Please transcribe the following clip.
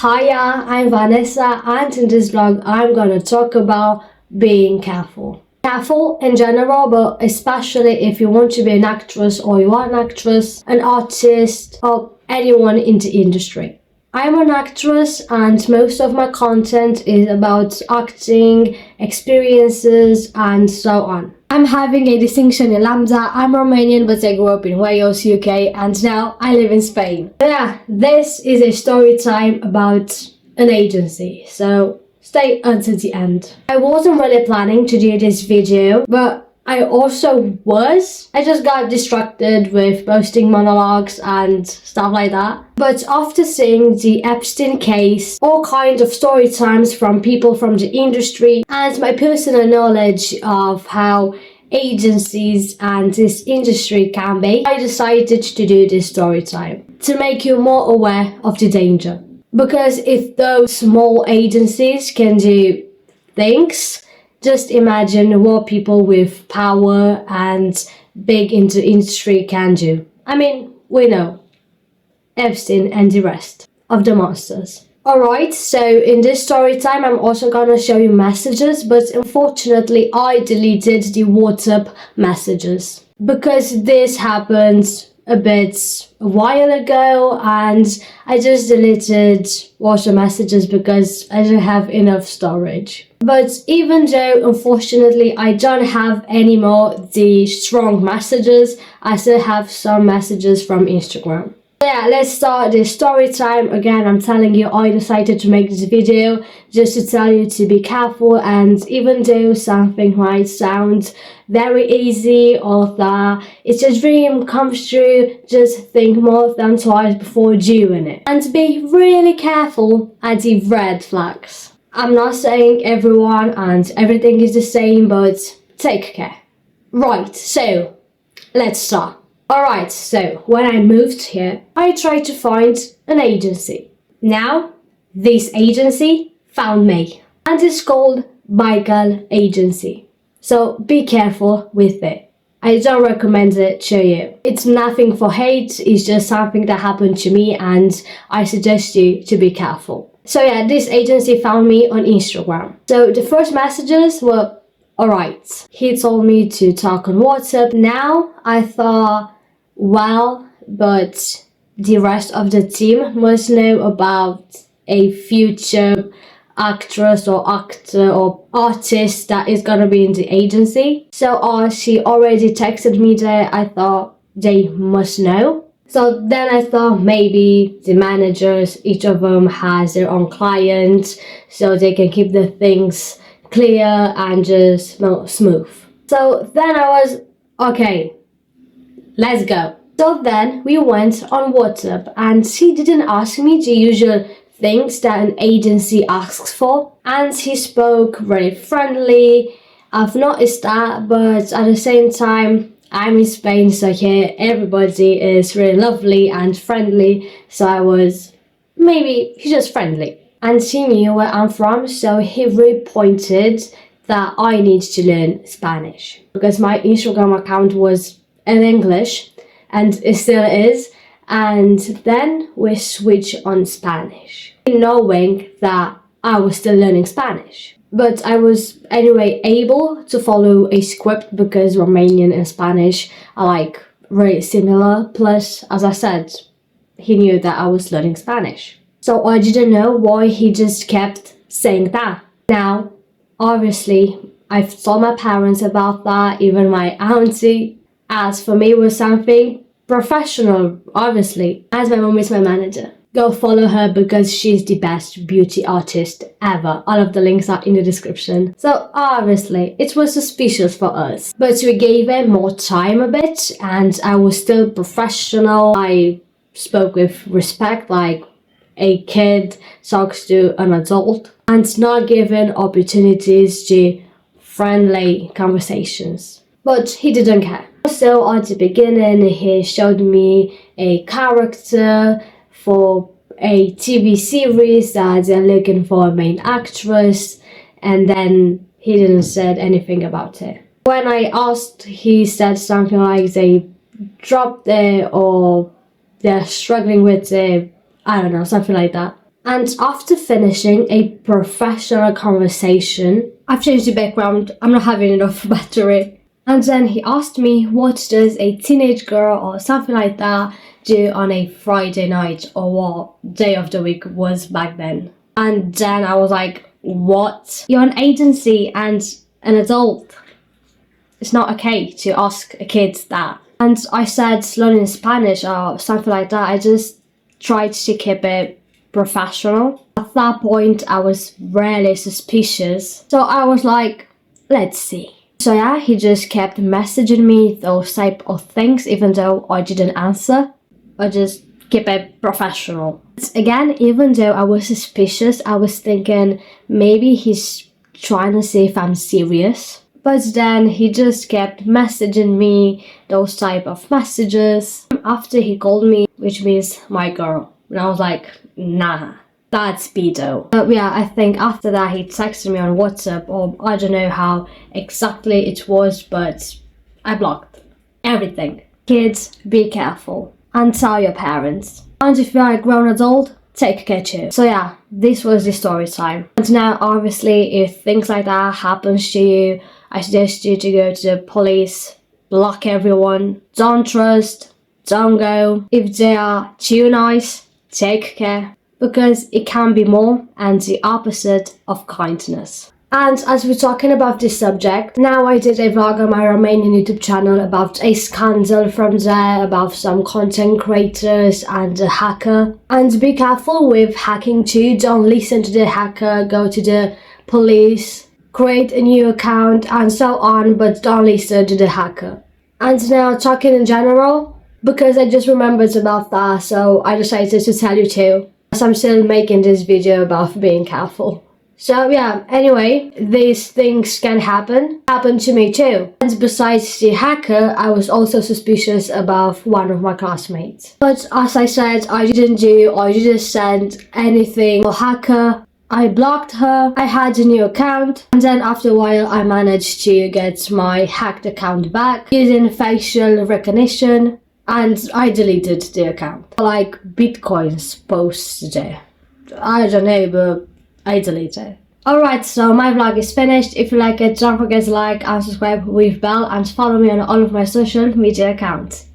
Hiya, I'm Vanessa, and in this vlog I'm gonna talk about being careful. Careful in general, but especially if you want to be an actress or you are an actress, an artist, or anyone in the industry. I'm an actress and most of my content is about acting, experiences, and so on. I'm having a distinction in Lambda. I'm Romanian, but I grew up in Wales, UK, and now I live in Spain. Yeah, this is a story time about an agency, so stay until the end. I wasn't really planning to do this video, but I also was. I just got distracted with posting monologues and stuff like that. But after seeing the Epstein case, all kinds of story times from people from the industry, and my personal knowledge of how agencies and this industry can be, I decided to do this story time to make you more aware of the danger. Because if those small agencies can do things, just imagine what people with power and big into the industry can do. I mean, we know Epstein and the rest of the monsters. Alright, so in this story time I'm also gonna show you messages, but unfortunately I deleted the WhatsApp messages because this happened a while ago and I just deleted WhatsApp messages because I don't have enough storage. But even though unfortunately I don't have any more the strong messages, I still have some messages from Instagram. Yeah, let's start this story time. Again, I'm telling you, I decided to make this video just to tell you to be careful, and even though something might sound very easy or that it's a dream comes true, just think more than twice before doing it. And be really careful at the red flags. I'm not saying everyone and everything is the same, but take care. Right, so let's start. Alright, so when I moved here, I tried to find an agency. Now, this agency found me. And it's called Michael Agency. So be careful with it. I don't recommend it to you. It's nothing for hate, it's just something that happened to me and I suggest you to be careful. So yeah, this agency found me on Instagram. So the first messages were alright. He told me to talk on WhatsApp. Now I thought, well, but the rest of the team must know about a future actress or actor or artist that is gonna be in the agency. So she already texted me there. I thought they must know. So then I thought maybe the managers, each of them has their own client, so they can keep the things clear and just smooth. So then I was, okay, let's go. So then we went on WhatsApp and he didn't ask me the usual things that an agency asks for, and he spoke very friendly. I've noticed that, but at the same time I'm in Spain, so here everybody is really lovely and friendly, so I was, maybe he's just friendly. And he knew where I'm from, so he really pointed that I need to learn Spanish because my Instagram account was in English and it still is, and then we switch on Spanish, knowing that I was still learning Spanish. But I was anyway able to follow a script because Romanian and Spanish are like very similar, plus as I said, he knew that I was learning Spanish. So I didn't know why he just kept saying that. Now, obviously, I've told my parents about that, even my auntie. As for me, it was something professional, obviously, as my mom is my manager. Go follow her because she's the best beauty artist ever. All of the links are in the description. So obviously, it was suspicious for us. But we gave it more time a bit and I was still professional. I spoke with respect like a kid talks to an adult and not given opportunities to friendly conversations. But he didn't care. So at the beginning he showed me a character for a TV series that they're looking for a main actress, and then he didn't say anything about it. When I asked, he said something like they dropped it or they're struggling with it, I don't know, something like that. And after finishing a professional conversation, I've changed the background, I'm not having enough battery. And then he asked me, what does a teenage girl or something like that do on a Friday night, or what day of the week was back then? And then I was like, what? You're an agency and an adult. It's not okay to ask a kid that. And I said learning Spanish or something like that. I just tried to keep it professional. At that point, I was really suspicious. So I was like, let's see. So yeah, he just kept messaging me those type of things, even though I didn't answer. I just keep it professional. Again, even though I was suspicious, I was thinking maybe he's trying to see if I'm serious. But then he just kept messaging me those type of messages after he called me, which means my girl. And I was like, nah, that's pedo. But yeah, I think after that he texted me on WhatsApp, or I don't know how exactly it was, but I blocked everything. Kids, be careful and tell your parents. And if you're a grown adult, take care too. So yeah, this was the story time. And now obviously if things like that happens to you, I suggest you to go to the police, block everyone, don't trust, don't go. If they are too nice, take care, because it can be more and the opposite of kindness. And as we're talking about this subject, now I did a vlog on my Romanian YouTube channel about a scandal from there, about some content creators and a hacker. And be careful with hacking too, don't listen to the hacker, go to the police, create a new account and so on, but don't listen to the hacker. And now talking in general, because I just remembered about that, so I decided to tell you too, as I'm still making this video about being careful. So yeah, anyway, these things can happen to me too. And besides the hacker, I was also suspicious about one of my classmates. But as I said, I didn't send anything to hacker. I blocked her, I had a new account, and then after a while I managed to get my hacked account back using facial recognition, and I deleted the account. Like Bitcoin's supposed to do. I don't know, but I deleted it. Alright, so my vlog is finished. If you like it, don't forget to like and subscribe with bell, and follow me on all of my social media accounts.